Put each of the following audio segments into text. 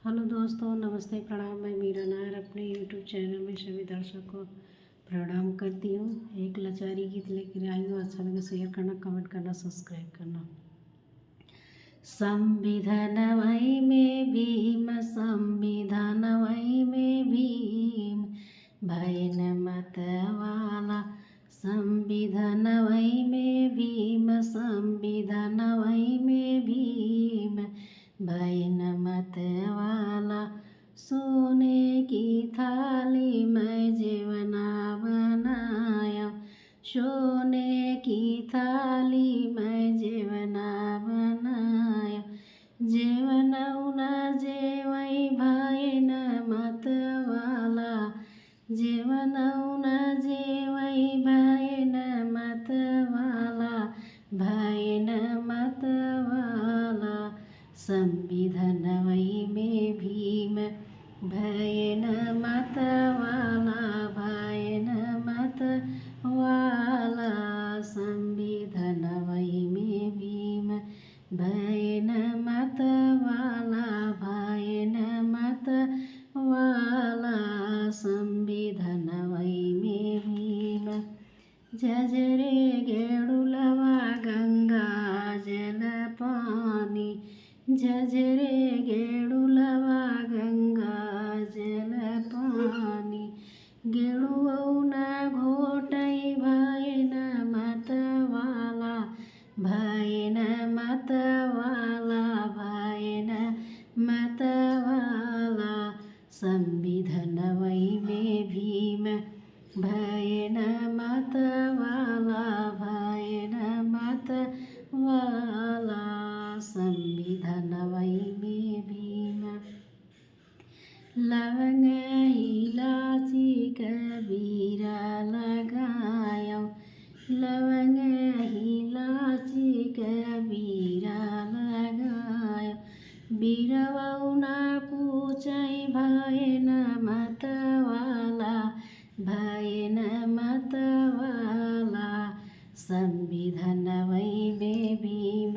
Hello दोस्तों, नमस्ते, प्रणाम। मैं मीरा नायर अपने यूट्यूब चैनल में सभी दर्शकों को प्रणाम करती हूँ। एक लाचारी गीत लेकर आई हूँ। अच्छा लगे शेयर करना, कमेंट करना, सब्सक्राइब करना। संविधान वही में भीम, संविधान वही में भीम, भैन मतवाला। संविधान वही में भीम, संविधान वही में भीम, भैन मतवाला। सोने की थाली में जेवना बनाया, सोने की थाली में जेवना बनाया। जेवनौना जेवै भैन मतवाला, जेवनौना जेवै भैन मतवाला, भैन मतवाला। संविधान वही में भीम, भैन मतवाला, भैन मतवाला। संविधान वही में भीम, भैन मतवाला, भैन मतवाला। संविधान वही में भीम। झझरे गेडुलवा गंगा जल पानी, झझरे गेडुलवा गंगा जल पानी। गेडुऔना घोटै भैन मतवाला, भैन मतवाला, भैन मतवाला। संविधान वही में भीम, भैन मतवाला, भैन मतवाला। संविधान वही में भीम। लवंग इलायची कबीरा लगायो, लवंग इलायची कबीरा लगायो। बीरवौना पूछै भैन मतवाला, भैन मतवाला। संविधान वही में भीम,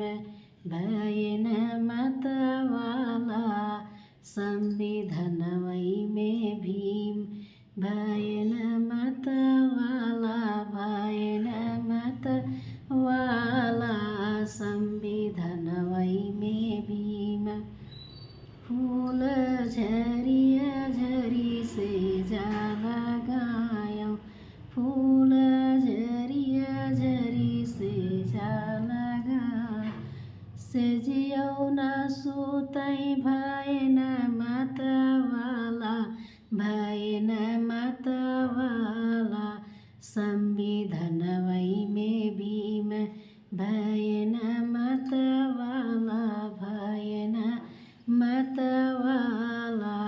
भैन मतवाला। संविधान वही में भीम, भैन मतवाला, भैन मतवाला। संविधान वही में भीम। फूल झरिया झरी से जा लगायो, फूल झरिया झरी से जा लगायो। सेजियौना सुतै भैन मतवाला, भैन मतवाला। संविधान वही में भीम, भैन मतवाला, भैन मतवाला।